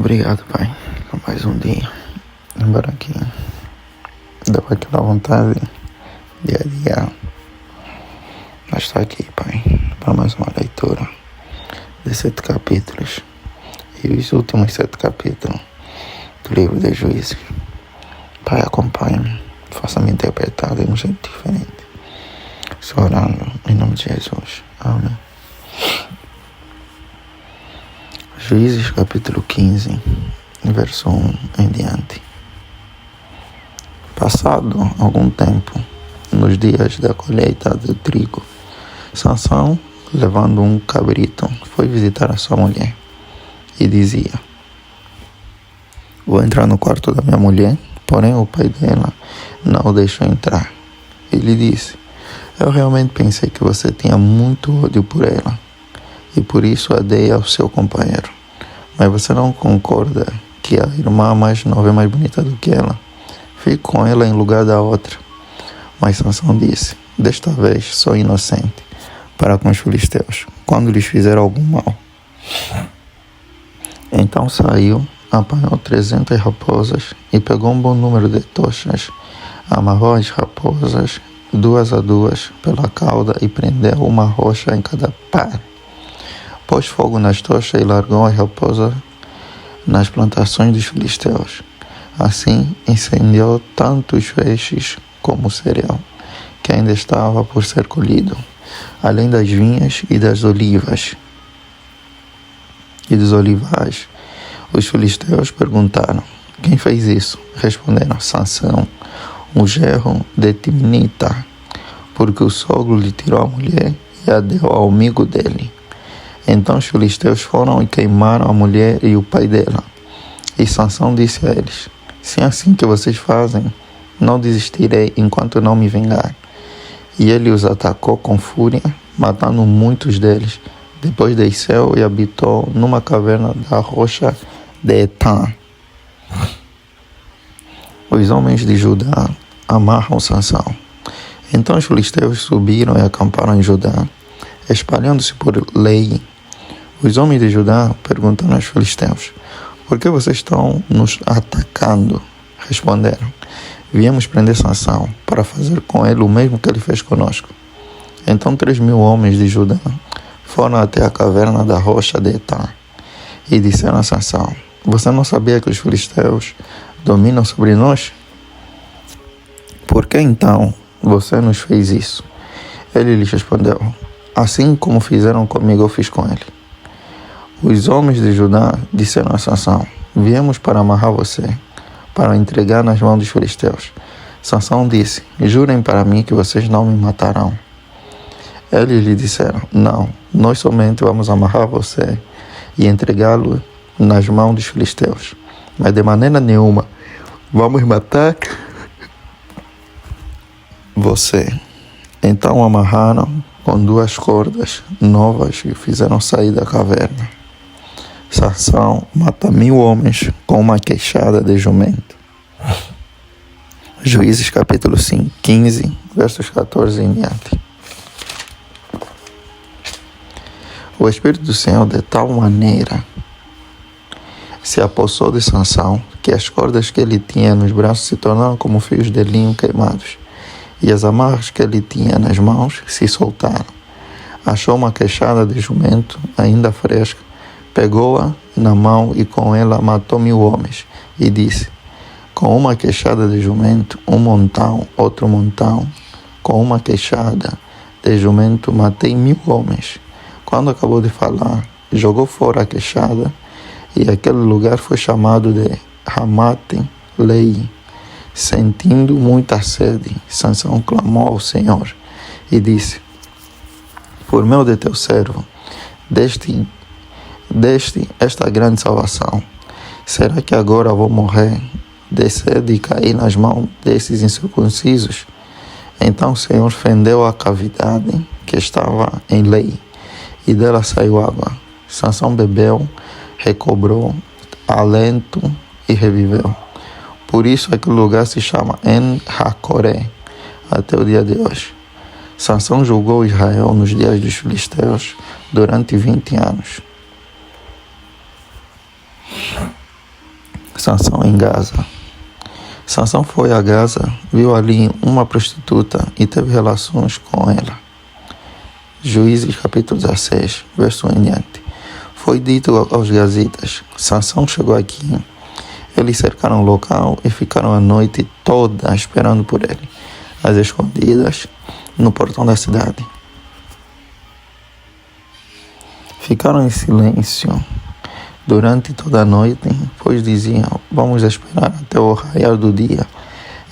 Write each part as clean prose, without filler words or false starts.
Obrigado, Pai, por mais um dia. Embora que dá aquela vontade de adiar, mas está aqui, Pai, para mais uma leitura de 7 capítulos e os últimos 7 capítulos do livro de Juízes. Pai, acompanhe-me, faça-me interpretar de um jeito diferente. Estou orando em nome de Jesus. Amém. Juízes capítulo 15, verso 1 em diante. Passado algum tempo, nos dias da colheita do trigo, Sansão, levando um cabrito, foi visitar a sua mulher e dizia: vou entrar no quarto da minha mulher, porém o pai dela não o deixou entrar. Ele disse: eu realmente pensei que você tinha muito ódio por ela e por isso a dei ao seu companheiro. Mas você não concorda que a irmã mais nova é mais bonita do que ela? Fique com ela em lugar da outra. Mas Sansão disse: desta vez sou inocente para com os filisteus, quando lhes fizer algum mal. Então saiu, apanhou 300 raposas e pegou um bom número de tochas, amarrou as raposas 2 a 2 pela cauda e prendeu uma rocha em cada par. Pôs fogo nas tochas e largou as raposas nas plantações dos filisteus. Assim incendiou tanto os feixes como o cereal, que ainda estava por ser colhido, além das vinhas e das olivas e dos olivais. Os filisteus perguntaram: quem fez isso? Responderam: Sansão, um genro de Timnita, porque o sogro lhe tirou a mulher e a deu ao amigo dele. Então os filisteus foram e queimaram a mulher e o pai dela. E Sansão disse a eles: se é assim que vocês fazem, não desistirei enquanto não me vingar. E ele os atacou com fúria, matando muitos deles. Depois desceu e habitou numa caverna da rocha de Etã. Os homens de Judá amarram Sansão. Então os filisteus subiram e acamparam em Judá, espalhando-se por Lei. Os homens de Judá perguntaram aos filisteus: por que vocês estão nos atacando? Responderam: viemos prender Sansão para fazer com ele o mesmo que ele fez conosco. Então 3.000 homens de Judá foram até a caverna da rocha de Etã e disseram a Sansão: você não sabia que os filisteus dominam sobre nós? Por que então você nos fez isso? Ele lhes respondeu: assim como fizeram comigo, eu fiz com ele. Os homens de Judá disseram a Sansão: viemos para amarrar você, para o entregar nas mãos dos filisteus. Sansão disse: jurem para mim que vocês não me matarão. Eles lhe disseram: não, nós somente vamos amarrar você e entregá-lo nas mãos dos filisteus, mas de maneira nenhuma vamos matar você. Então o amarraram com 2 cordas novas e fizeram sair da caverna. Sansão mata 1.000 homens com uma queixada de jumento. Juízes capítulo 15, versos 14 em diante. O Espírito do Senhor de tal maneira se apossou de Sansão que as cordas que ele tinha nos braços se tornaram como fios de linho queimados, e as amarras que ele tinha nas mãos se soltaram. Achou uma queixada de jumento ainda fresca, pegou-a na mão e com ela matou 1.000 homens, e disse: com uma queixada de jumento, um montão, outro montão, com uma queixada de jumento matei 1.000 homens. Quando acabou de falar, jogou fora a queixada, e aquele lugar foi chamado de Ramate-Lei. Sentindo muita sede, Sansão clamou ao Senhor e disse: por meio de teu servo, deste esta grande salvação. Será que agora vou morrer de sede e cair nas mãos desses incircuncisos? Então o Senhor fendeu a cavidade que estava em Lei, e dela saiu água. Sansão bebeu, recobrou alento e reviveu. Por isso aquele lugar se chama En-Hacoré até o dia de hoje. Sansão julgou Israel nos dias dos filisteus durante 20 anos. Sansão em Gaza. Sansão foi a Gaza, viu ali uma prostituta e teve relações com ela. Juízes capítulo 16, verso 1 em diante. Foi dito aos gazitas: Sansão chegou aqui. Eles cercaram o local e ficaram a noite toda esperando por ele, às escondidas, no portão da cidade. Ficaram em silêncio durante toda a noite, pois diziam: vamos esperar até o raiar do dia,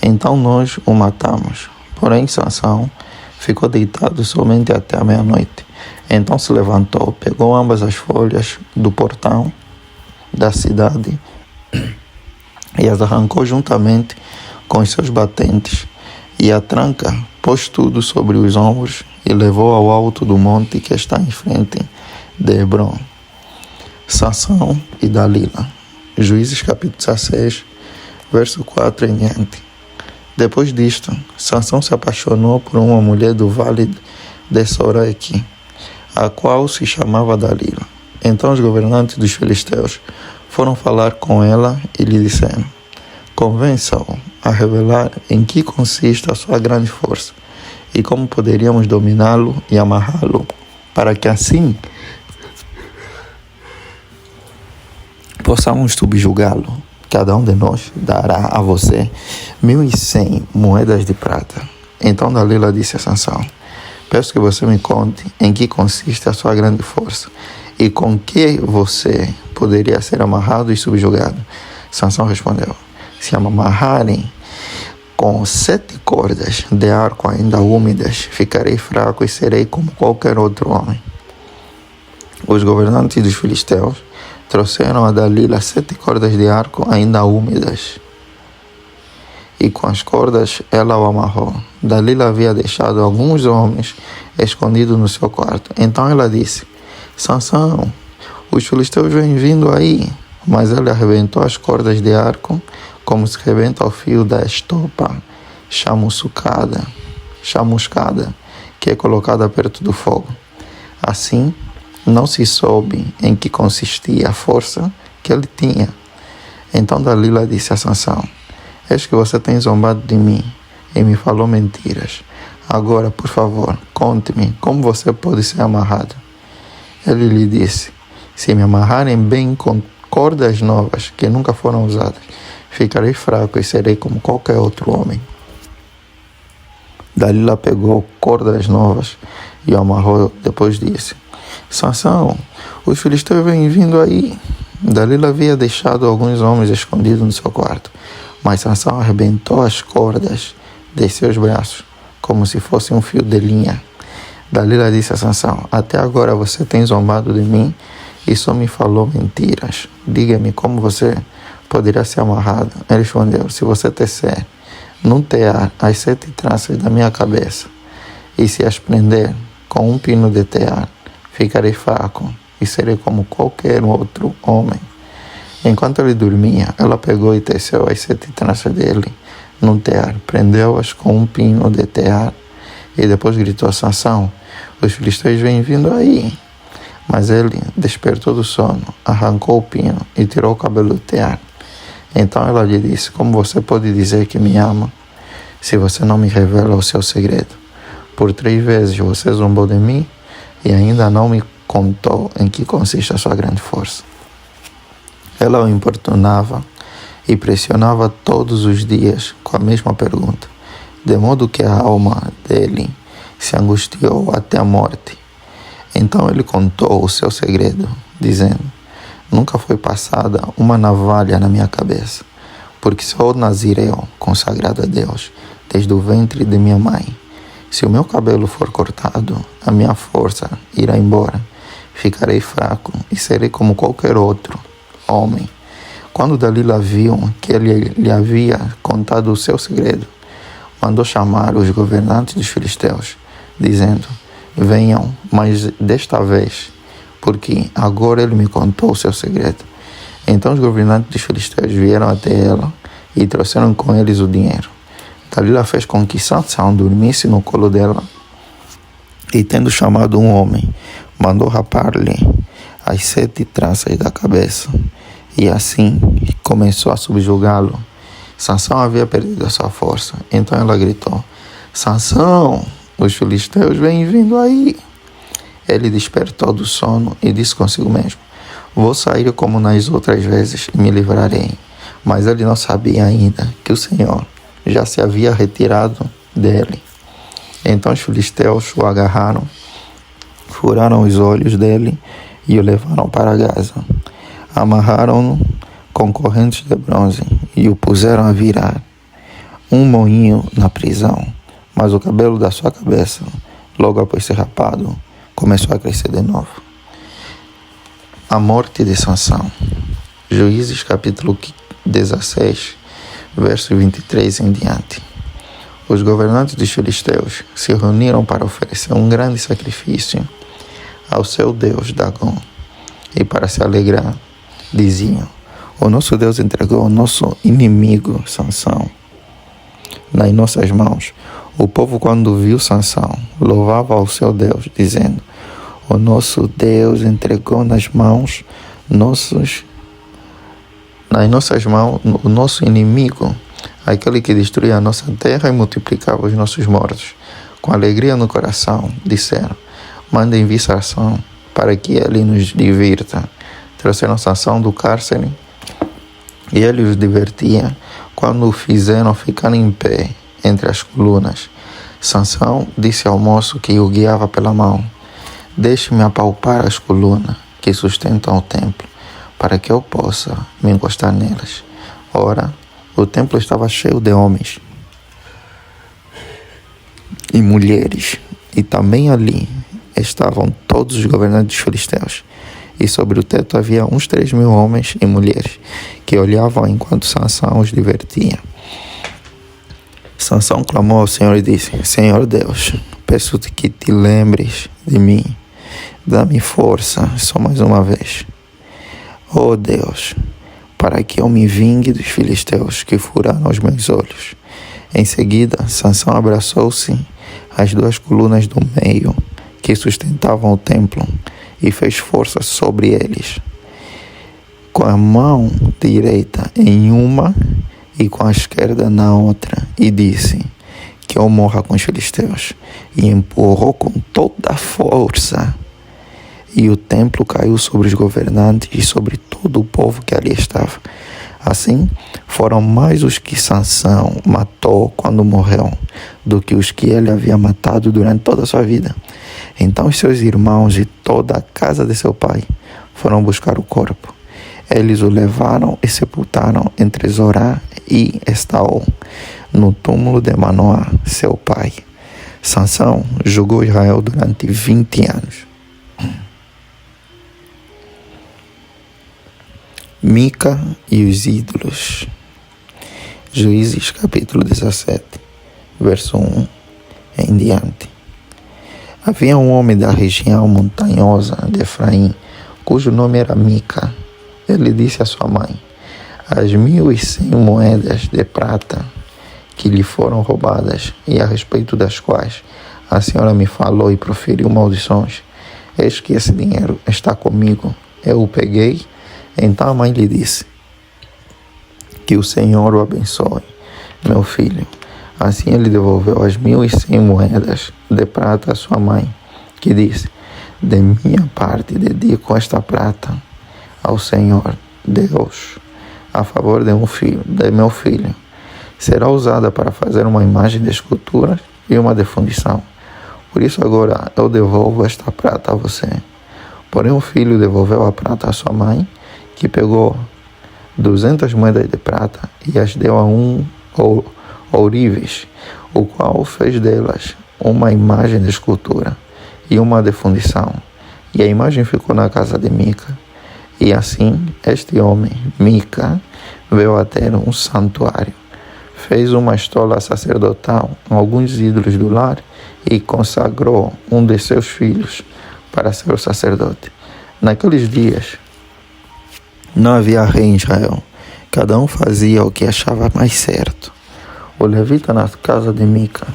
então nós o matamos. Porém Sansão ficou deitado somente até a meia-noite. Então se levantou, pegou ambas as folhas do portão da cidade e as arrancou juntamente com os seus batentes, e a tranca pôs tudo sobre os ombros e levou ao alto do monte que está em frente de Hebron. Sansão e Dalila. Juízes capítulo 16, verso 4 em diante. Depois disto, Sansão se apaixonou por uma mulher do vale de Soreque, a qual se chamava Dalila. Então os governantes dos filisteus foram falar com ela e lhe disseram: convença-o a revelar em que consiste a sua grande força e como poderíamos dominá-lo e amarrá-lo, para que assim possamos subjugá-lo. Cada um de nós dará a você 1.100 moedas de prata. Então Dalila disse a Sansão: peço que você me conte em que consiste a sua grande força e com que você poderia ser amarrado e subjugado. Sansão respondeu: se me amarrarem com 7 cordas de arco ainda úmidas, ficarei fraco e serei como qualquer outro homem. Os governantes dos filisteus trouxeram a Dalila 7 cordas de arco ainda úmidas, e com as cordas ela o amarrou. Dalila havia deixado alguns homens escondidos no seu quarto. Então ela disse: Sansão, os filisteus vêm vindo aí. Mas ele arrebentou as cordas de arco, como se rebenta o fio da estopa chamuscada, que é colocada perto do fogo. Assim, não se soube em que consistia a força que ele tinha. Então Dalila disse a Sansão: eis que você tem zombado de mim e me falou mentiras. Agora, por favor, conte-me como você pode ser amarrado. Ele lhe disse: se me amarrarem bem com cordas novas que nunca foram usadas, ficarei fraco e serei como qualquer outro homem. Dalila pegou cordas novas e o amarrou. Depois disse: Sansão, os filisteus vêm vindo aí. Dalila havia deixado alguns homens escondidos no seu quarto, mas Sansão arrebentou as cordas de seus braços, como se fosse um fio de linha. Dalila disse a Sansão: até agora você tem zombado de mim e só me falou mentiras. Diga-me como você poderia ser amarrado. Ele respondeu: se você tecer num tear as 7 tranças da minha cabeça e se as prender com um pino de tear, ficarei fraco e serei como qualquer outro homem. Enquanto ele dormia, ela pegou e teceu as 7 tranças dele num tear, prendeu-as com um pino de tear e depois gritou: Sansão, os filisteus vêm vindo aí. Mas ele despertou do sono, arrancou o pino e tirou o cabelo do tear. Então ela lhe disse: como você pode dizer que me ama, se você não me revela o seu segredo? Por 3 vezes você zombou de mim e ainda não me contou em que consiste a sua grande força. Ela o importunava e pressionava todos os dias com a mesma pergunta, de modo que a alma dele se angustiou até a morte. Então ele contou o seu segredo, dizendo: nunca foi passada uma navalha na minha cabeça, porque sou nazireu consagrado a Deus desde o ventre de minha mãe. Se o meu cabelo for cortado, a minha força irá embora. Ficarei fraco e serei como qualquer outro homem. Quando Dalila viu que ele lhe havia contado o seu segredo, mandou chamar os governantes dos filisteus, dizendo: venham, mas desta vez, porque agora ele me contou o seu segredo. Então os governantes dos filisteus vieram até ela e trouxeram com eles o dinheiro. Dalila fez com que Sansão dormisse no colo dela e, tendo chamado um homem, mandou rapar-lhe as 7 tranças da cabeça. E assim começou a subjugá-lo. Sansão havia perdido a sua força. Então ela gritou: Sansão, os filisteus vêm vindo aí. Ele despertou do sono e disse consigo mesmo: Vou sair como nas outras vezes e me livrarei. Mas ele não sabia ainda que o Senhor já se havia retirado dele. Então os filisteus o agarraram, furaram os olhos dele e o levaram para Gaza. Amarraram-no com correntes de bronze e o puseram a virar um moinho na prisão. Mas o cabelo da sua cabeça, logo após ser rapado, começou a crescer de novo. A morte de Sansão. Juízes capítulo 16, verso 23 em diante. Os governantes dos filisteus se reuniram para oferecer um grande sacrifício ao seu deus Dagom. E para se alegrar, diziam: O nosso Deus entregou o nosso inimigo Sansão nas nossas mãos. O povo, quando viu Sansão, louvava ao seu Deus, dizendo: O nosso Deus entregou nas nossas mãos o nosso inimigo, aquele que destruía a nossa terra e multiplicava os nossos mortos. Com alegria no coração, disseram: Mandem vir Sansão para que ele nos divirta. Trouxeram Sansão do cárcere e ele os divertia quando o fizeram ficar em pé entre as colunas. Sansão disse ao moço que o guiava pela mão: Deixe-me apalpar as colunas que sustentam o templo, para que eu possa me encostar nelas. Ora, o templo estava cheio de homens e mulheres, e também ali estavam todos os governantes dos filisteus. E sobre o teto havia uns 3.000 homens e mulheres que olhavam enquanto Sansão os divertia. Sansão clamou ao Senhor e disse: Senhor Deus, peço-te que te lembres de mim. Dá-me força só mais uma vez. Oh Deus, para que eu me vingue dos filisteus que furaram os meus olhos. Em seguida, Sansão abraçou-se às 2 colunas do meio que sustentavam o templo e fez força sobre eles, com a mão direita em uma e com a esquerda na outra, e disse: Que eu morra com os filisteus. E empurrou com toda a força, e o templo caiu sobre os governantes e sobre todo o povo que ali estava. Assim, foram mais os que Sansão matou quando morreu, do que os que ele havia matado durante toda a sua vida. Então os seus irmãos e toda a casa de seu pai foram buscar o corpo. Eles o levaram e sepultaram entre Zorá e Estaol, no túmulo de Manoá, seu pai. Sansão julgou Israel durante 20 anos. Mica e os ídolos. Juízes capítulo 17, verso 1 em diante. Havia um homem da região montanhosa de Efraim, cujo nome era Mica. Ele disse à sua mãe: As 1.100 moedas de prata que lhe foram roubadas, e a respeito das quais a senhora me falou e proferiu maldições, eis que esse dinheiro está comigo. Eu o peguei. Então a mãe lhe disse: Que o Senhor o abençoe, meu filho. Assim ele devolveu as 1.100 moedas de prata à sua mãe, que disse: De minha parte dedico esta prata ao Senhor Deus, a favor de meu filho. Será usada para fazer uma imagem de escultura e uma de fundição. Por isso agora eu devolvo esta prata a você. Porém o filho devolveu a prata à sua mãe, que pegou 200 moedas de prata e as deu a um ourives, o qual fez delas uma imagem de escultura e uma de fundição. E a imagem ficou na casa de Mica. E assim este homem, Mica, veio a ter um santuário. Fez uma estola sacerdotal, alguns ídolos do lar, e consagrou um de seus filhos para ser o sacerdote. Naqueles dias não havia rei em Israel. Cada um fazia o que achava mais certo. O levita na casa de Mica.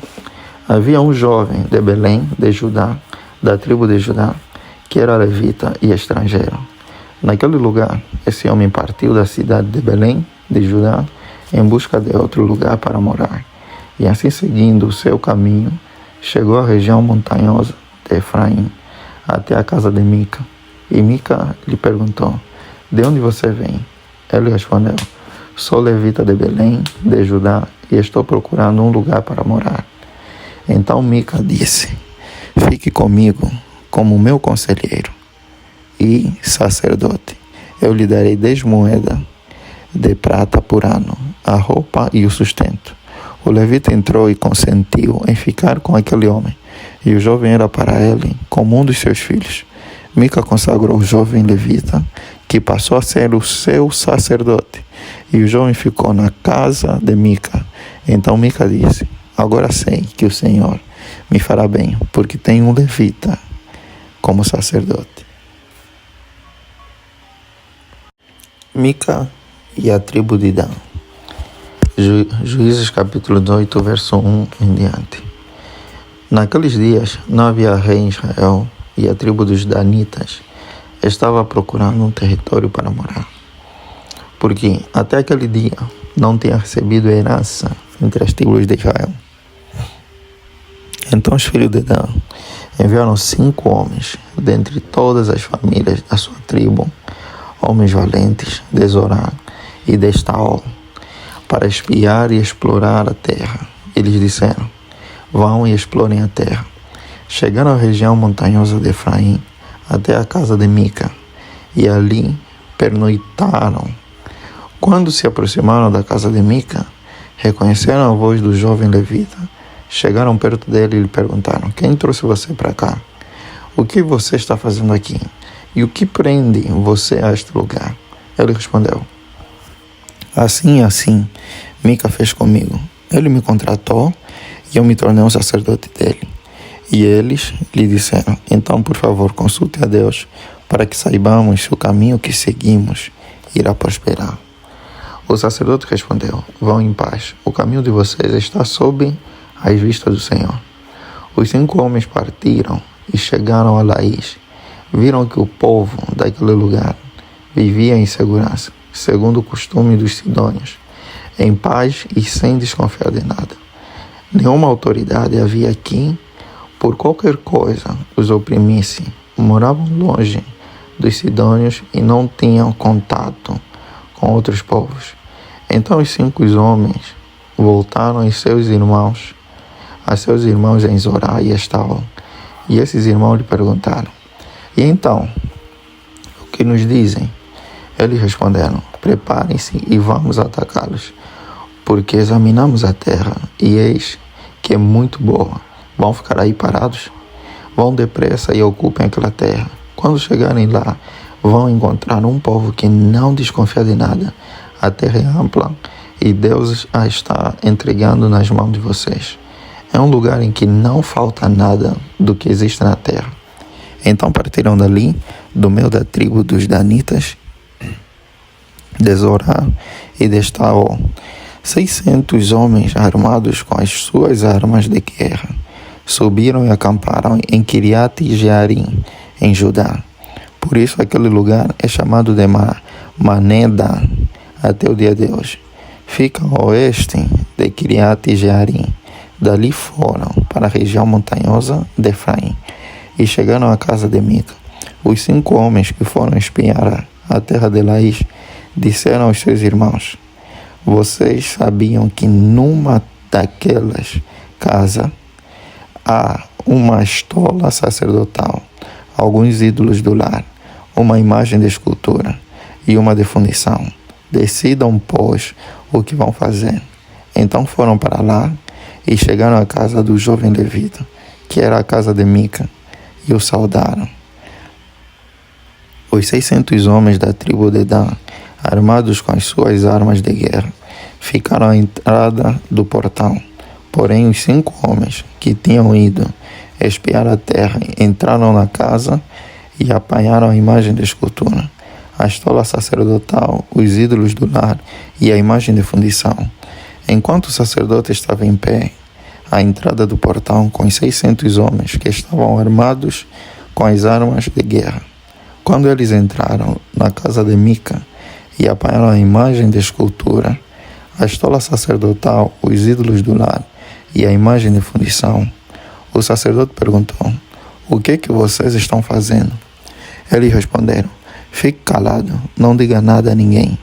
Havia um jovem de Belém, de Judá, da tribo de Judá, que era levita e estrangeiro. Naquele lugar, esse homem partiu da cidade de Belém, de Judá, em busca de outro lugar para morar. E assim, seguindo o seu caminho, chegou à região montanhosa de Efraim, até a casa de Mica. E Mica lhe perguntou: de onde você vem? Ele respondeu: sou levita de Belém, de Judá, e estou procurando um lugar para morar. Então Mica disse: fique comigo como meu conselheiro e sacerdote. Eu lhe darei 10 moedas de prata por ano, a roupa e o sustento. O levita entrou e consentiu em ficar com aquele homem, e o jovem era para ele como um dos seus filhos. Mica consagrou o jovem levita, que passou a ser o seu sacerdote, e o jovem ficou na casa de Mica. Então Mica disse: agora sei que o Senhor me fará bem, porque tenho um levita como sacerdote. Mica e a tribo de Dan. Juízes capítulo 18, verso 1 em diante. Naqueles dias não havia rei em Israel, e a tribo dos Danitas estava procurando um território para morar, porque até aquele dia não tinha recebido herança entre as tribos de Israel. Então os filhos de Dan enviaram 5 homens dentre todas as famílias da sua tribo, homens valentes de Zorá e de Estaol, para espiar e explorar a terra. Eles disseram: vão e explorem a terra. Chegaram à região montanhosa de Efraim, até a casa de Mica, e ali pernoitaram. Quando se aproximaram da casa de Mica, reconheceram a voz do jovem levita. Chegaram perto dele e lhe perguntaram: quem trouxe você para cá? O que você está fazendo aqui? E o que prende você a este lugar? Ele respondeu: assim e assim, Mica fez comigo. Ele me contratou e eu me tornei um sacerdote dele. E eles lhe disseram: então, por favor, consulte a Deus, para que saibamos se o caminho que seguimos irá prosperar. O sacerdote respondeu: vão em paz, o caminho de vocês está sob as vistas do Senhor. Os 5 homens partiram e chegaram a Laís. Viram que o povo daquele lugar vivia em segurança, segundo o costume dos sidônios, em paz e sem desconfiar de nada. Nenhuma autoridade havia aqui por qualquer coisa os oprimisse. Moravam longe dos sidônios e não tinham contato com outros povos. Então os 5 homens voltaram a seus irmãos em Zorá e Estaol. E esses irmãos lhe perguntaram: e então, o que nos dizem? Eles responderam: preparem-se e vamos atacá-los, porque examinamos a terra e eis que é muito boa. Vão ficar aí parados? Vão depressa e ocupem aquela terra. Quando chegarem lá, vão encontrar um povo que não desconfia de nada. A terra é ampla e Deus a está entregando nas mãos de vocês. É um lugar em que não falta nada do que existe na terra. Então partiram dali, do meio da tribo dos Danitas, de Zorá e de Estaol, 600 homens armados com as suas armas de guerra. Subiram e acamparam em Kiriat Jearim, em Judá. Por isso aquele lugar é chamado de Manedá até o dia de hoje. Fica a oeste de Kiriat Jearim. Dali foram para a região montanhosa de Efraim e chegaram à casa de Mica. Os 5 homens que foram espiar a terra de Laís disseram aos seus irmãos: vocês sabiam que numa daquelas casas há uma estola sacerdotal, alguns ídolos do lar, uma imagem de escultura e uma de fundição. Decidam, pois, o que vão fazer. Então foram para lá e chegaram à casa do jovem levita, que era a casa de Mica, e o saudaram. Os 600 homens da tribo de Dan, armados com as suas armas de guerra, ficaram à entrada do portão. Porém, os 5 homens que tinham ido espiar a terra entraram na casa e apanharam a imagem de escultura, a estola sacerdotal, os ídolos do lar e a imagem de fundição. Enquanto o sacerdote estava em pé, à entrada do portão, com os 600 homens que estavam armados com as armas de guerra. Quando eles entraram na casa de Mica e apanharam a imagem de escultura, a estola sacerdotal, os ídolos do lar e a imagem de fundição, o sacerdote perguntou: "O que vocês estão fazendo?" Eles responderam: "Fique calado, não diga nada a ninguém.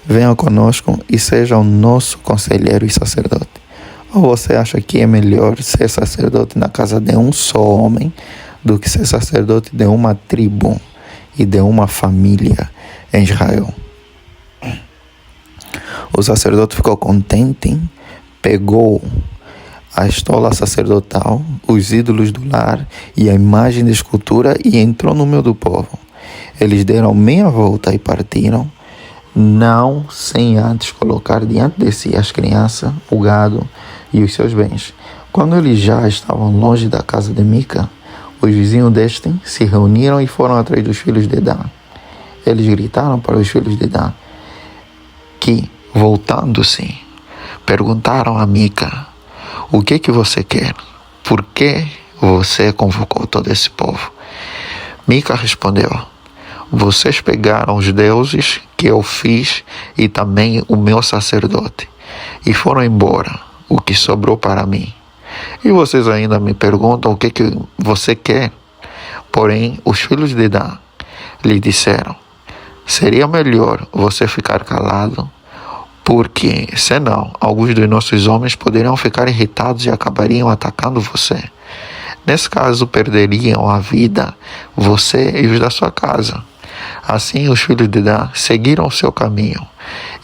Venha conosco e seja o nosso conselheiro e sacerdote. Ou você acha que é melhor ser sacerdote na casa de um só homem do que ser sacerdote de uma tribo e de uma família em Israel?" O sacerdote ficou contente, pegou a estola sacerdotal, os ídolos do lar e a imagem de escultura e entrou no meio do povo. Eles deram meia volta e partiram, não sem antes colocar diante de si as crianças, o gado e os seus bens. Quando eles já estavam longe da casa de Mica, os vizinhos deste se reuniram e foram atrás dos filhos de Dan. Eles gritaram para os filhos de Dan, que, voltando-se, perguntaram a Mica: "O que você quer? Por que você convocou todo esse povo?" Mica respondeu: "Vocês pegaram os deuses que eu fiz e também o meu sacerdote e foram embora, o que sobrou para mim. E vocês ainda me perguntam o que você quer?" Porém, os filhos de Dan lhe disseram: "Seria melhor você ficar calado, porque, senão, alguns dos nossos homens poderiam ficar irritados e acabariam atacando você. Nesse caso, perderiam a vida, você e os da sua casa." Assim, os filhos de Dan seguiram o seu caminho.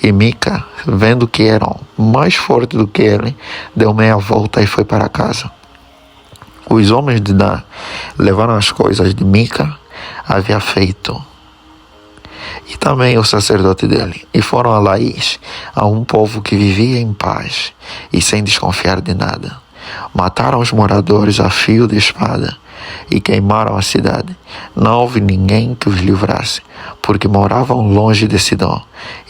E Mica, vendo que eram mais fortes do que ele, deu meia volta e foi para casa. Os homens de Dan levaram as coisas de Mica havia feito, e também o sacerdote dele, e foram a Laís, a um povo que vivia em paz e sem desconfiar de nada. Mataram os moradores a fio de espada e queimaram a cidade. Não houve ninguém que os livrasse, porque moravam longe de Sidom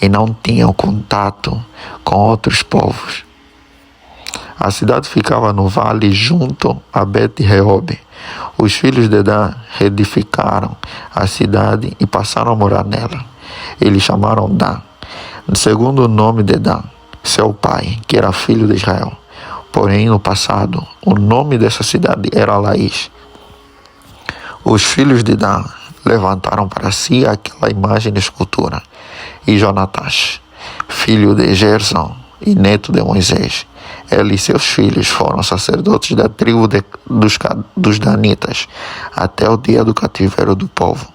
e não tinham contato com outros povos. A cidade ficava no vale junto a Bet-Reob. Os filhos de Dan reedificaram a cidade e passaram a morar nela. Eles chamaram Dan, segundo o nome de Dan, seu pai, que era filho de Israel. Porém, no passado, o nome dessa cidade era Laís. Os filhos de Dan levantaram para si aquela imagem de escultura. E Jonatas, filho de Gerson e neto de Moisés, ele e seus filhos foram sacerdotes da tribo dos Danitas até o dia do cativeiro do povo.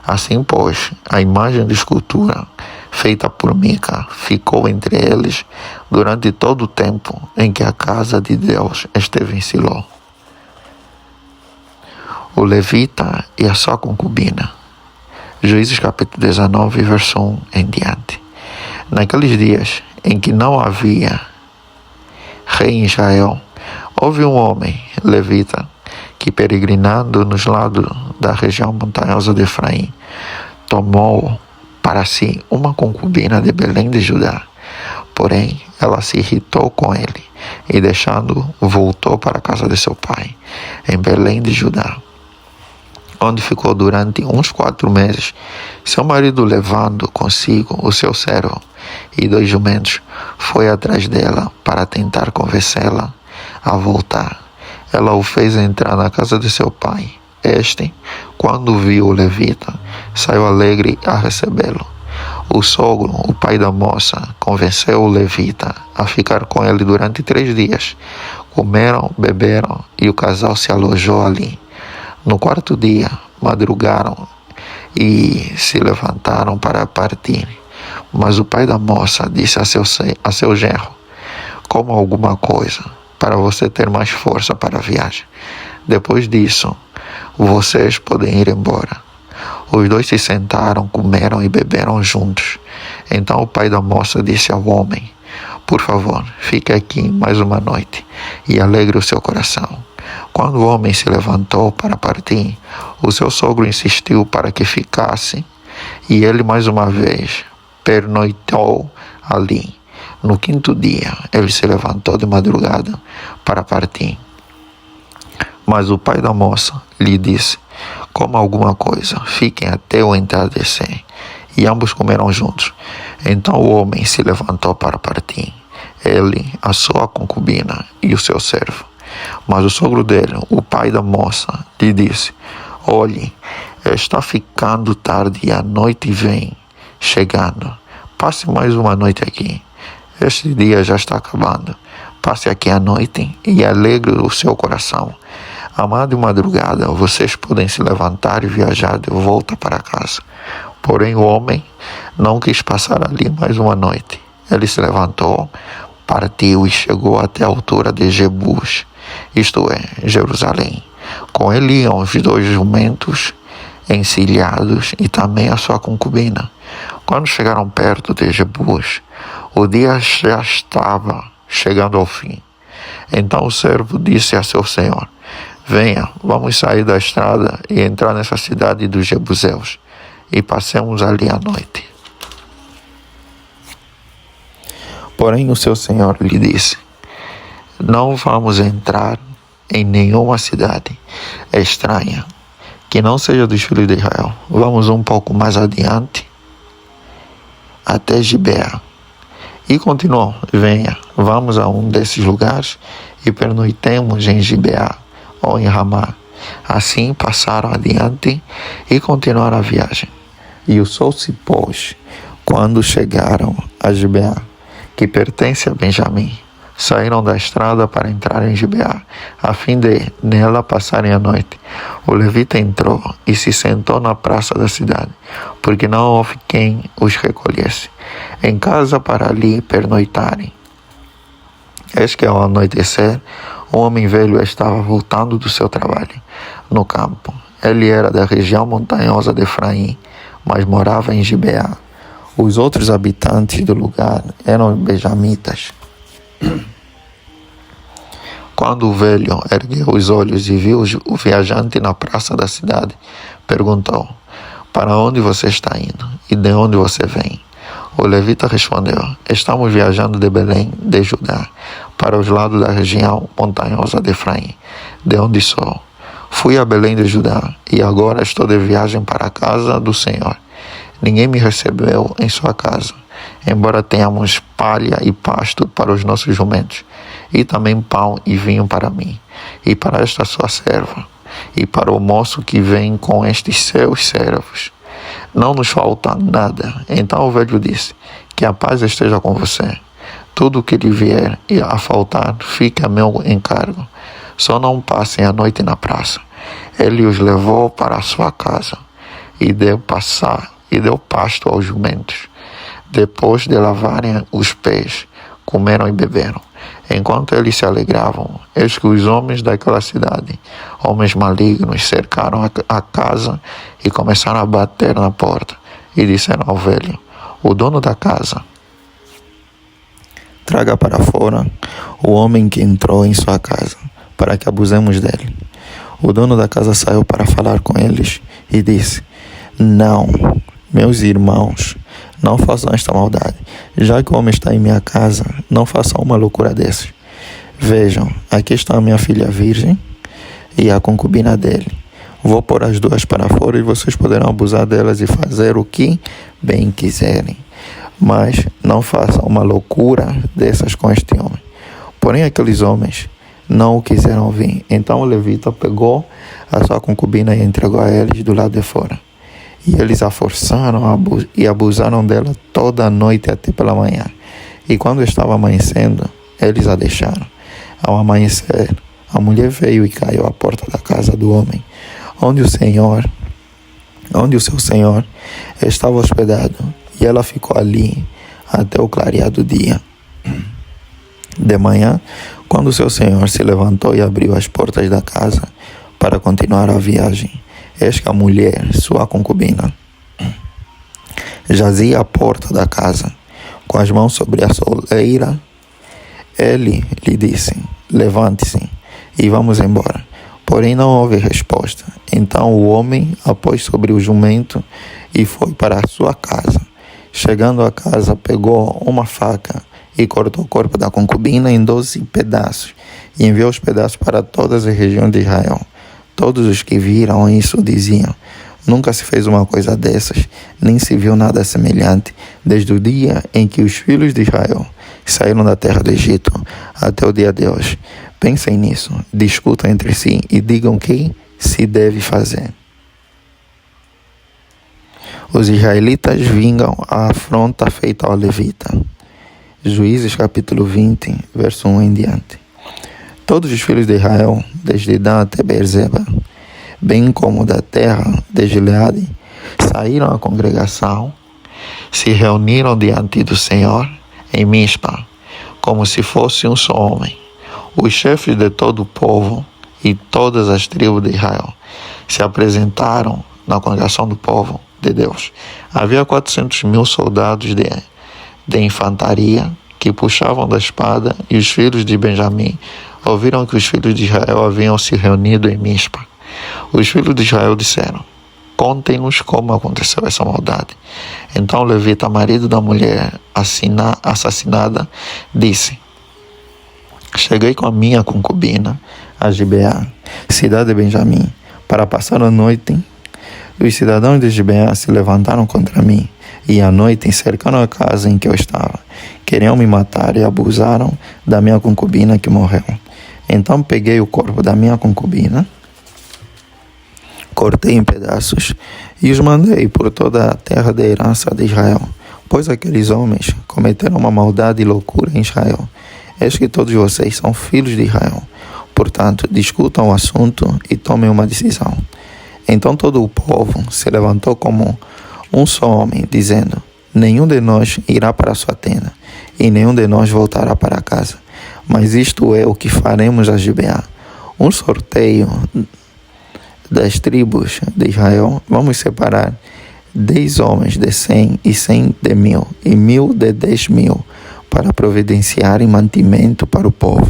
Assim, pois, a imagem de escultura feita por Mica ficou entre eles durante todo o tempo em que a casa de Deus esteve em Siló. O levita e a sua concubina. Juízes capítulo 19, verso 1 em diante. Naqueles dias em que não havia rei em Israel, houve um homem levita que, peregrinando nos lados da região montanhosa de Efraim, tomou para si uma concubina de Belém de Judá. Porém, ela se irritou com ele e, deixando, voltou para a casa de seu pai, em Belém de Judá, onde ficou durante uns 4 meses. Seu marido, levando consigo o seu servo e 2 jumentos, foi atrás dela para tentar convencê-la a voltar. Ela o fez entrar na casa de seu pai. Este, quando viu o levita, saiu alegre a recebê-lo. O sogro, o pai da moça, convenceu o levita a ficar com ele durante 3 dias. Comeram, beberam e o casal se alojou ali. No 4º dia, madrugaram e se levantaram para partir. Mas o pai da moça disse a seu genro: "Coma alguma coisa, para você ter mais força para a viagem. Depois disso, vocês podem ir embora." Os 2 se sentaram, comeram e beberam juntos. Então o pai da moça disse ao homem: "Por favor, fique aqui mais uma noite e alegre o seu coração." Quando o homem se levantou para partir, o seu sogro insistiu para que ficasse, e ele mais uma vez pernoitou ali. No 5º dia, ele se levantou de madrugada para partir. Mas o pai da moça lhe disse: coma alguma coisa, fiquem até o entardecer. E ambos comeram juntos. Então o homem se levantou para partir, ele, a sua concubina e o seu servo. Mas o sogro dele, o pai da moça, lhe disse: olhe, está ficando tarde e a noite vem chegando. Passe mais uma noite aqui. Este dia já está acabando. Passe aqui a noite e alegre o seu coração. Amanhã de madrugada vocês podem se levantar e viajar de volta para casa. Porém o homem não quis passar ali mais uma noite. Ele se levantou, partiu e chegou até a altura de Jebus, isto é, Jerusalém. Com ele iam os 2 jumentos encilhados e também a sua concubina. Quando chegaram perto de Jebus, o dia já estava chegando ao fim. Então o servo disse a seu senhor: venha, vamos sair da estrada e entrar nessa cidade dos Jebuseus e passemos ali a noite. Porém o seu senhor lhe disse: não vamos entrar em nenhuma cidade estranha que não seja dos filhos de Israel. Vamos um pouco mais adiante até Gibeá. E continuou: venha, vamos a um desses lugares e pernoitemos em Gibeá ou em Ramá. Assim passaram adiante e continuaram a viagem. E o sol se pôs quando chegaram a Gibeá, que pertence a Benjamim. Saíram da estrada para entrar em Gibeá, a fim de nela passarem a noite. O levita entrou e se sentou na praça da cidade, porque não houve quem os recolhesse em casa para ali pernoitarem. Eis que ao anoitecer, um homem velho estava voltando do seu trabalho no campo. Ele era da região montanhosa de Efraim, mas morava em Gibeá. Os outros habitantes do lugar eram benjamitas. Quando o velho ergueu os olhos e viu o viajante na praça da cidade, perguntou: para onde você está indo e de onde você vem? O levita respondeu: estamos viajando de Belém, de Judá, para os lados da região montanhosa de Efraim, de onde sou. Fui a Belém de Judá e agora estou de viagem para a casa do Senhor. Ninguém me recebeu em sua casa, embora tenhamos palha e pasto para os nossos jumentos, e também pão e vinho para mim, e para esta sua serva, e para o moço que vem com estes seus servos. Não nos falta nada. Então o velho disse: que a paz esteja com você. Tudo o que lhe vier a faltar, fica a meu encargo. Só não passem a noite na praça. Ele os levou para a sua casa e deu pasto aos jumentos. Depois de lavarem os pés, comeram e beberam. Enquanto eles se alegravam, eis que os homens daquela cidade, homens malignos, cercaram a casa e começaram a bater na porta. E disseram ao velho, o dono da casa: traga para fora o homem que entrou em sua casa, para que abusemos dele. O dono da casa saiu para falar com eles e disse: não, meus irmãos, não façam esta maldade. Já que o homem está em minha casa, não façam uma loucura dessas. Vejam, aqui está a minha filha virgem e a concubina dele. Vou pôr as duas para fora e vocês poderão abusar delas e fazer o que bem quiserem. Mas não façam uma loucura dessas com este homem. Porém aqueles homens não o quiseram ouvir. Então o levita pegou a sua concubina e entregou a eles do lado de fora. E eles a forçaram e abusaram dela toda a noite até pela manhã. E quando estava amanhecendo, eles a deixaram. Ao amanhecer, a mulher veio e caiu à porta da casa do homem, onde o seu senhor estava hospedado. E ela ficou ali até o clarear do dia. De manhã, quando o seu senhor se levantou e abriu as portas da casa para continuar a viagem, eis que a mulher, sua concubina, jazia à porta da casa, com as mãos sobre a soleira. Ele lhe disse: levante-se e vamos embora. Porém não houve resposta. Então o homem a pôs sobre o jumento e foi para a sua casa. Chegando à casa, pegou uma faca e cortou o corpo da concubina em 12 pedaços e enviou os pedaços para todas as regiões de Israel. Todos os que viram isso diziam: nunca se fez uma coisa dessas, nem se viu nada semelhante, desde o dia em que os filhos de Israel saíram da terra do Egito até o dia de hoje. Pensem nisso, discutam entre si e digam o que se deve fazer. Os israelitas vingam a afronta feita ao levita. Juízes capítulo 20, verso 1 em diante. Todos os filhos de Israel, desde Dan até Beerseba, bem como da terra de Gileade, saíram à congregação, se reuniram diante do Senhor em Mispa, como se fosse um só homem. Os chefes de todo o povo e todas as tribos de Israel se apresentaram na congregação do povo de Deus. Havia 400.000 soldados de infantaria que puxavam da espada, e os filhos de Benjamim ouviram que os filhos de Israel haviam se reunido em Mispa. Os filhos de Israel disseram: contem-nos como aconteceu essa maldade. Então o levita, marido da mulher assassinada, disse: cheguei com a minha concubina a Gibeá, cidade de Benjamim, para passar a noite. Os cidadãos de Gibeá se levantaram contra mim e à noite cercaram a casa em que eu estava. Queriam me matar e abusaram da minha concubina que morreu. Então peguei o corpo da minha concubina, cortei em pedaços e os mandei por toda a terra da herança de Israel, pois aqueles homens cometeram uma maldade e loucura em Israel. Eis que todos vocês são filhos de Israel. Portanto, discutam o assunto e tomem uma decisão. Então todo o povo se levantou como um só homem, dizendo: nenhum de nós irá para a sua tenda, e nenhum de nós voltará para casa. Mas isto é o que faremos a Gibeá: um sorteio das tribos de Israel. Vamos separar 10 homens de 100 e 100 de 1000 e 1000 de 10.000 para providenciarem mantimento para o povo,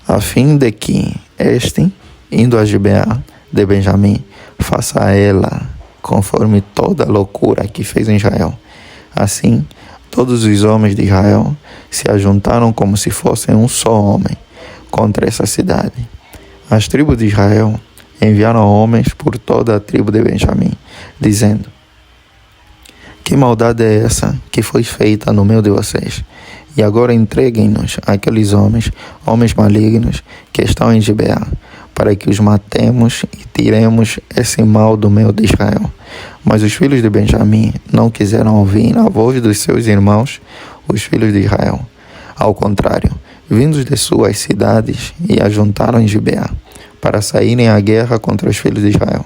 a fim de que este, indo a Gibeá de Benjamim, faça a ela conforme toda a loucura que fez em Israel. Assim, todos os homens de Israel se ajuntaram como se fossem um só homem contra essa cidade. As tribos de Israel enviaram homens por toda a tribo de Benjamim, dizendo: que maldade é essa que foi feita no meio de vocês? E agora entreguem-nos aqueles homens malignos que estão em Gibeá, para que os matemos e tiremos esse mal do meio de Israel. Mas os filhos de Benjamim não quiseram ouvir a voz dos seus irmãos, os filhos de Israel. Ao contrário, vindos de suas cidades, e ajuntaram em Gibeá, para saírem à guerra contra os filhos de Israel.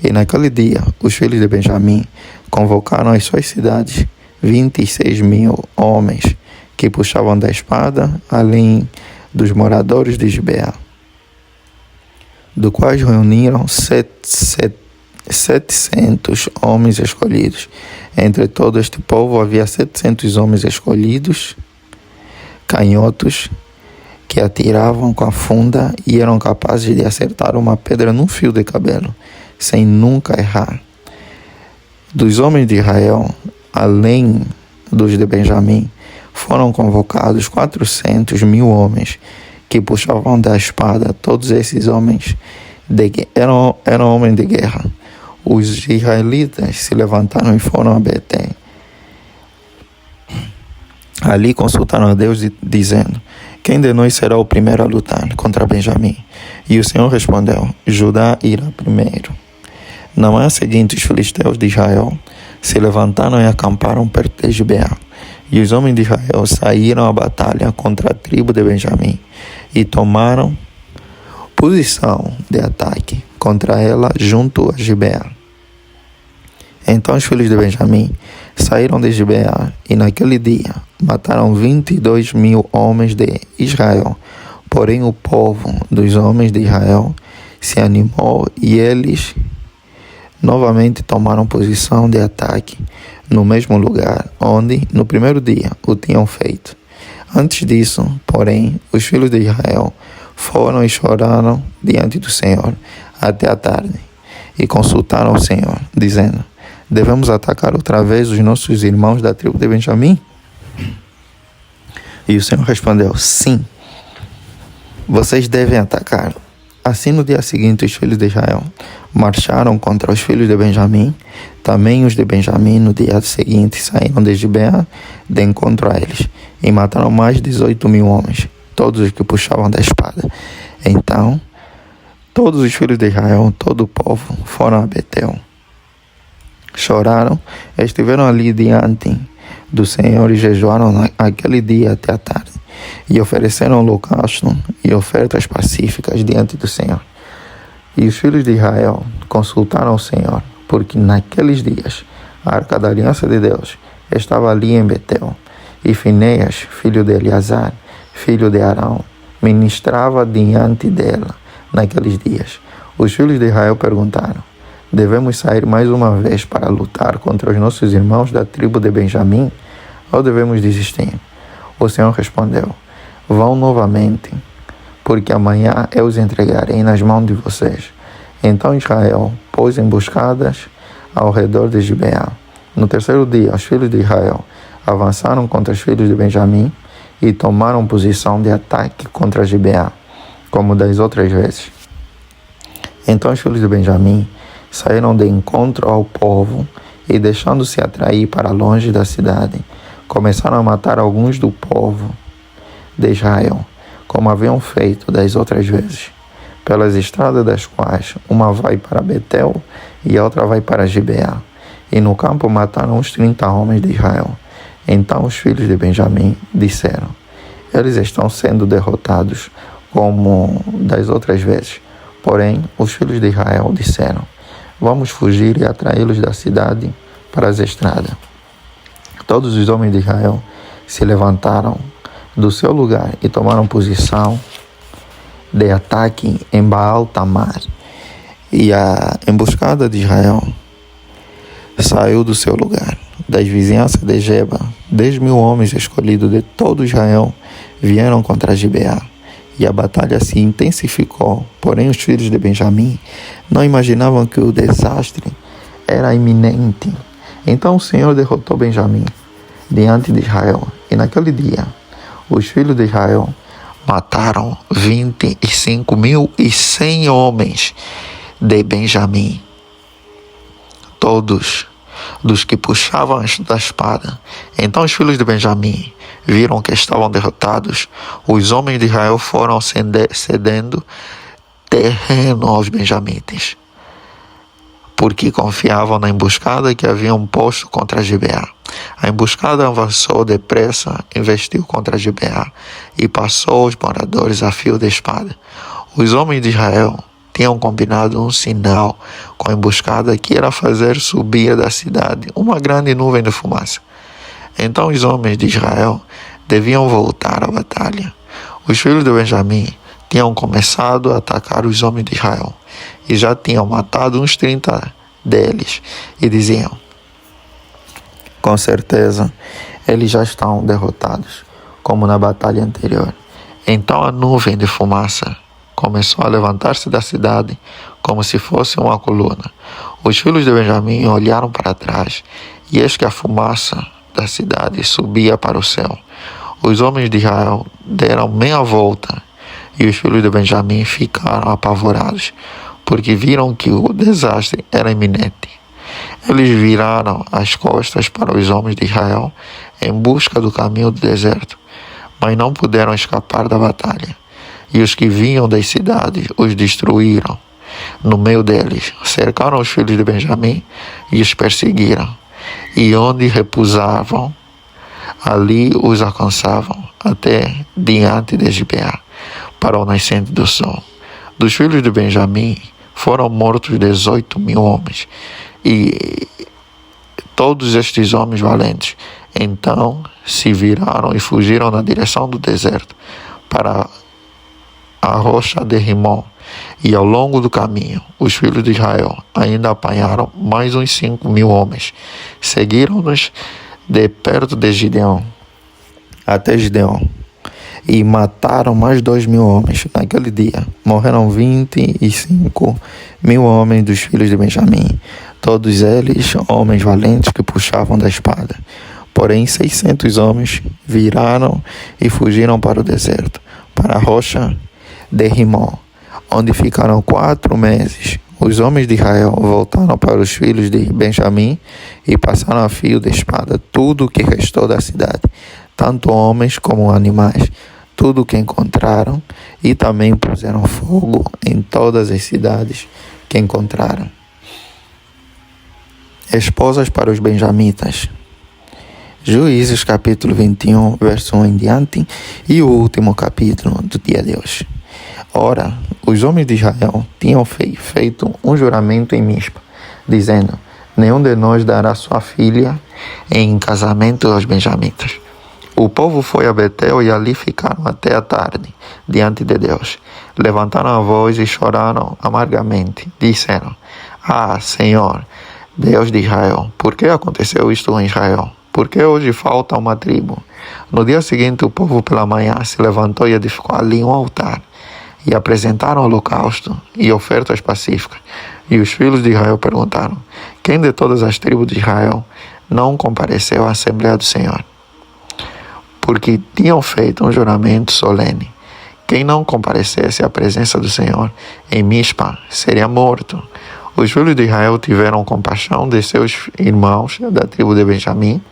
E naquele dia, os filhos de Benjamim convocaram às suas cidades 26.000 homens que puxavam da espada, além dos moradores de Gibeá, do quais reuniram 700 homens escolhidos. Entre todo este povo havia 700 homens escolhidos, canhotos, que atiravam com a funda e eram capazes de acertar uma pedra num fio de cabelo, sem nunca errar. Dos homens de Israel, além dos de Benjamim, foram convocados 400.000 homens que puxavam da espada. Todos esses homens eram homens de guerra. Os israelitas se levantaram e foram a Betel. Ali consultaram a Deus dizendo: quem de nós será o primeiro a lutar contra Benjamim? E o Senhor respondeu: Judá irá primeiro. Na manhã seguinte, os filisteus de Israel se levantaram e acamparam perto de Gibeá. E os homens de Israel saíram à batalha contra a tribo de Benjamim e tomaram posição de ataque contra ela junto a Gibeá. Então os filhos de Benjamim saíram de Gibeá e naquele dia mataram 22.000 homens de Israel. Porém o povo dos homens de Israel se animou e eles novamente tomaram posição de ataque no mesmo lugar onde no primeiro dia o tinham feito. Antes disso, porém, os filhos de Israel foram e choraram diante do Senhor até a tarde e consultaram o Senhor, dizendo: devemos atacar outra vez os nossos irmãos da tribo de Benjamim? E o Senhor respondeu: sim, vocês devem atacar. Assim, no dia seguinte, os filhos de Israel marcharam contra os filhos de Benjamim. Também os de Benjamim, no dia seguinte, saíram de Gibeá de encontro a eles e mataram mais de 18.000 homens, todos os que puxavam da espada. Então, todos os filhos de Israel, todo o povo, foram a Betel. Choraram, estiveram ali diante do Senhor e jejuaram aquele dia até a tarde. E ofereceram holocausto e ofertas pacíficas diante do Senhor. E os filhos de Israel consultaram o Senhor, porque naqueles dias a arca da aliança de Deus estava ali em Betel. E Finéias, filho de Eleazar, filho de Arão, ministrava diante dela naqueles dias. Os filhos de Israel perguntaram: devemos sair mais uma vez para lutar contra os nossos irmãos da tribo de Benjamim, ou devemos desistir? O Senhor respondeu: vão novamente, porque amanhã eu os entregarei nas mãos de vocês. Então Israel pôs emboscadas ao redor de Gibeá. No terceiro dia, os filhos de Israel avançaram contra os filhos de Benjamim e tomaram posição de ataque contra Gibeá, como das outras vezes. Então os filhos de Benjamim saíram de encontro ao povo e, deixando-se atrair para longe da cidade, começaram a matar alguns do povo de Israel, como haviam feito das outras vezes, pelas estradas das quais uma vai para Betel e a outra vai para Gibeá. E no campo mataram uns 30 homens de Israel. Então os filhos de Benjamim disseram: eles estão sendo derrotados como das outras vezes. Porém, os filhos de Israel disseram: vamos fugir e atraí-los da cidade para as estradas. Todos os homens de Israel se levantaram do seu lugar e tomaram posição de ataque em Baal-Tamar. E a emboscada de Israel saiu do seu lugar. Das vizinhanças de Geba, 10.000 homens escolhidos de todo Israel vieram contra Gibeá. E a batalha se intensificou. Porém, os filhos de Benjamim não imaginavam que o desastre era iminente. Então o Senhor derrotou Benjamim diante de Israel. E naquele dia, os filhos de Israel mataram 25.100 homens de Benjamim, todos dos que puxavam da espada. Então os filhos de Benjamim viram que estavam derrotados. Os homens de Israel foram cedendo terreno aos benjamitas, porque confiavam na emboscada que haviam posto contra Gibeá. A emboscada avançou depressa, investiu contra Gibeá e passou os moradores a fio de espada. Os homens de Israel tinham combinado um sinal com a emboscada, que era fazer subir da cidade uma grande nuvem de fumaça. Então os homens de Israel deviam voltar à batalha. Os filhos de Benjamim tinham começado a atacar os homens de Israel e já tinham matado uns 30 deles, e diziam: com certeza eles já estão derrotados, como na batalha anterior. Então a nuvem de fumaça começou a levantar-se da cidade como se fosse uma coluna. Os filhos de Benjamim olharam para trás, e eis que a fumaça da cidade subia para o céu. Os homens de Israel deram meia volta, e os filhos de Benjamim ficaram apavorados, porque viram que o desastre era iminente. Eles viraram as costas para os homens de Israel em busca do caminho do deserto, mas não puderam escapar da batalha. E os que vinham das cidades os destruíram. No meio deles, cercaram os filhos de Benjamim e os perseguiram. E onde repousavam, ali os alcançavam, até diante de Gibeá, para o nascente do sol. Dos filhos de Benjamim foram mortos 18.000 homens, e todos estes homens valentes então se viraram e fugiram na direção do deserto, para a rocha de Rimon. E ao longo do caminho, os filhos de Israel ainda apanharam mais uns 5.000 homens. Seguiram-nos de perto de Gideão até Gideão, e mataram mais 2.000 homens. Naquele dia morreram 25.000 homens dos filhos de Benjamim, todos eles homens valentes que puxavam da espada. Porém 600 homens viraram e fugiram para o deserto, para a rocha de Rimon, onde ficaram 4 meses. Os homens de Israel voltaram para os filhos de Benjamim e passaram a fio de espada tudo o que restou da cidade, tanto homens como animais, tudo o que encontraram, e também puseram fogo em todas as cidades que encontraram. Esposas para os benjamitas. Juízes capítulo 21, verso 1 em diante, e o último capítulo do dia de hoje. Ora, os homens de Israel tinham feito um juramento em Mispa, dizendo: nenhum de nós dará sua filha em casamento aos benjamitas. O povo foi a Betel e ali ficaram até a tarde, diante de Deus. Levantaram a voz e choraram amargamente. Disseram: ah, Senhor, Deus de Israel, por que aconteceu isto em Israel? Por que hoje falta uma tribo? No dia seguinte, o povo pela manhã se levantou e edificou ali um altar, e apresentaram holocausto e ofertas pacíficas. E os filhos de Israel perguntaram: quem de todas as tribos de Israel não compareceu à Assembleia do Senhor? Porque tinham feito um juramento solene: quem não comparecesse à presença do Senhor em Mispa seria morto. Os filhos de Israel tiveram compaixão de seus irmãos da tribo de Benjamim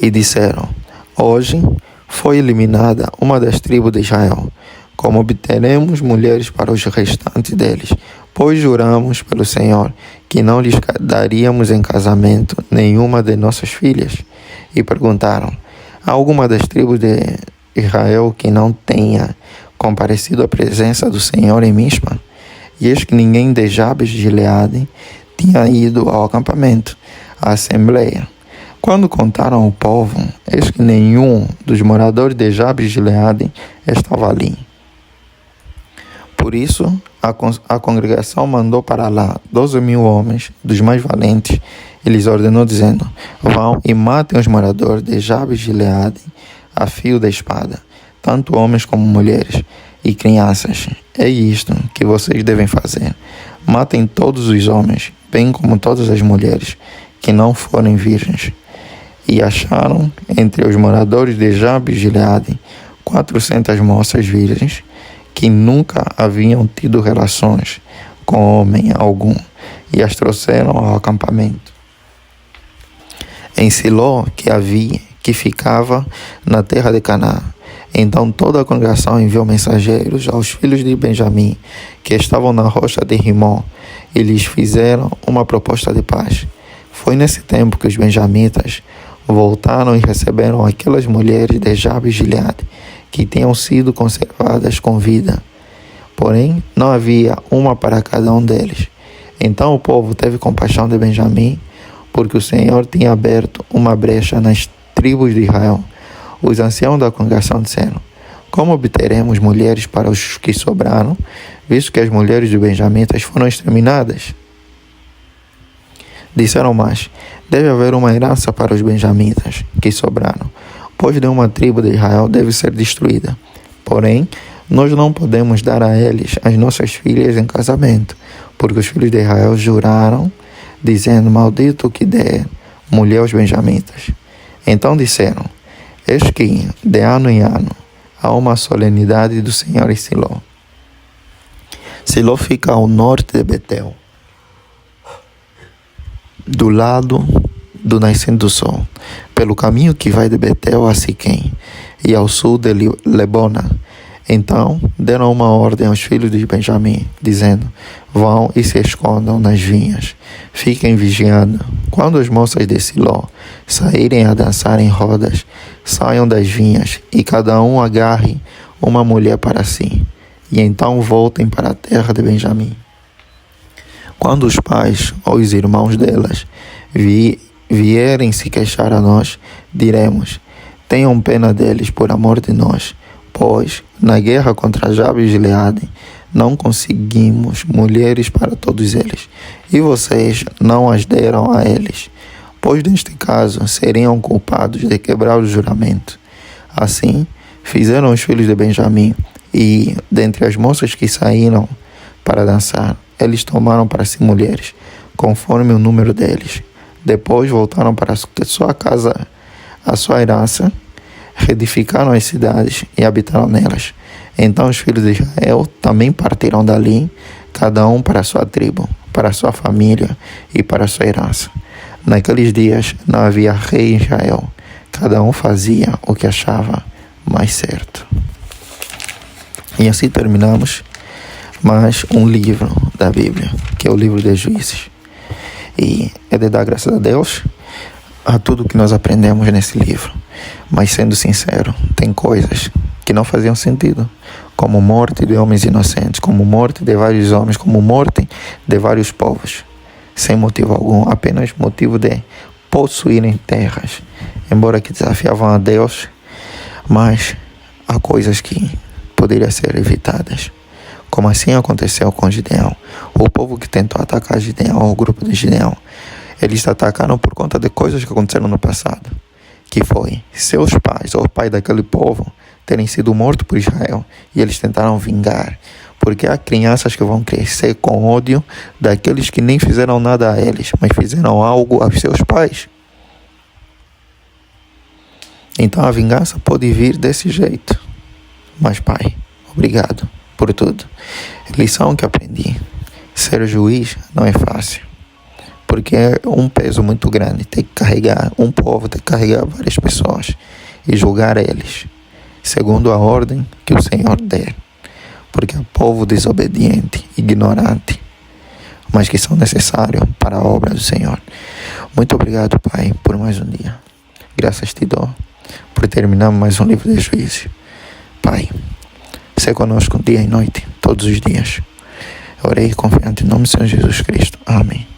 e disseram: hoje foi eliminada uma das tribos de Israel. Como obteremos mulheres para os restantes deles? Pois juramos pelo Senhor que não lhes daríamos em casamento nenhuma de nossas filhas. E perguntaram: há alguma das tribos de Israel que não tenha comparecido à presença do Senhor em Mispa? E eis que ninguém de Jabes de Gileade tinha ido ao acampamento, à assembleia. Quando contaram ao povo, eis que nenhum dos moradores de Jabes de Gileade estava ali. Por isso, a congregação mandou para lá 12.000 homens, dos mais valentes, e lhes ordenou, dizendo: vão e matem os moradores de Jabes de Gileade a fio da espada, tanto homens como mulheres e crianças. É isto que vocês devem fazer: matem todos os homens, bem como todas as mulheres que não forem virgens. E acharam entre os moradores de Jabes de Gileade 400 moças virgens, que nunca haviam tido relações com homem algum, e as trouxeram ao acampamento. Em Siló, que ficava na terra de Canaã. Então toda a congregação enviou mensageiros aos filhos de Benjamim, que estavam na rocha de Rimon, e lhes fizeram uma proposta de paz. Foi nesse tempo que os benjamitas voltaram e receberam aquelas mulheres de Jabes de Gileade, que tinham sido conservadas com vida. Porém, não havia uma para cada um deles. Então o povo teve compaixão de Benjamim, porque o Senhor tinha aberto uma brecha nas tribos de Israel. Os anciãos da congregação disseram: como obteremos mulheres para os que sobraram, visto que as mulheres de benjamitas foram exterminadas? Disseram mais: deve haver uma herança para os benjamitas que sobraram, pois nenhuma tribo de Israel deve ser destruída. Porém, nós não podemos dar a eles as nossas filhas em casamento, porque os filhos de Israel juraram, dizendo: maldito o que der mulher aos benjamitas. Então disseram: eis que, de ano em ano, há uma solenidade do Senhor em Siló. Siló fica ao norte de Betel, do lado do nascente do sol, pelo caminho que vai de Betel a Siquém, e ao sul de Lebona. Então deram uma ordem aos filhos de Benjamim, dizendo: vão e se escondam nas vinhas, fiquem vigiando. Quando as moças de Siló saírem a dançar em rodas, saiam das vinhas, e cada um agarre uma mulher para si, e então voltem para a terra de Benjamim. Quando os pais ou os irmãos delas vierem se queixar a nós, diremos: tenham pena deles por amor de nós, pois na guerra contra Jabes de Gileade não conseguimos mulheres para todos eles, e vocês não as deram a eles, pois neste caso seriam culpados de quebrar o juramento. Assim fizeram os filhos de Benjamim, e dentre as moças que saíram para dançar, eles tomaram para si mulheres, conforme o número deles. Depois voltaram para sua casa, a sua herança, reedificaram as cidades e habitaram nelas. Então os filhos de Israel também partiram dali, cada um para a sua tribo, para a sua família e para a sua herança. Naqueles dias não havia rei em Israel, cada um fazia o que achava mais certo. E assim terminamos mais um livro da Bíblia, que é o livro de Juízes. E é de dar graças a Deus a tudo que nós aprendemos nesse livro. Mas sendo sincero, tem coisas que não faziam sentido, como morte de homens inocentes, como morte de vários homens, como morte de vários povos, sem motivo algum, apenas motivo de possuírem terras, embora que desafiavam a Deus, mas há coisas que poderiam ser evitadas, como assim aconteceu com Gideão. O povo que tentou atacar Gideão, o grupo de Gideão, eles atacaram por conta de coisas que aconteceram no passado, que foi seus pais, ou o pai daquele povo, terem sido mortos por Israel, e eles tentaram vingar, porque há crianças que vão crescer com ódio daqueles que nem fizeram nada a eles, mas fizeram algo aos seus pais. Então a vingança pode vir desse jeito. Mas Pai, obrigado por tudo. Lição que aprendi: ser juiz não é fácil, porque é um peso muito grande, ter que carregar um povo, ter que carregar várias pessoas e julgar eles segundo a ordem que o Senhor der, porque é povo desobediente, ignorante, mas que são necessários para a obra do Senhor. Muito obrigado, Pai, por mais um dia. Graças te dou por terminar mais um livro de Juízes. Pai, seja conosco dia e noite, todos os dias. Orei confiante em nome do Senhor Jesus Cristo. Amém.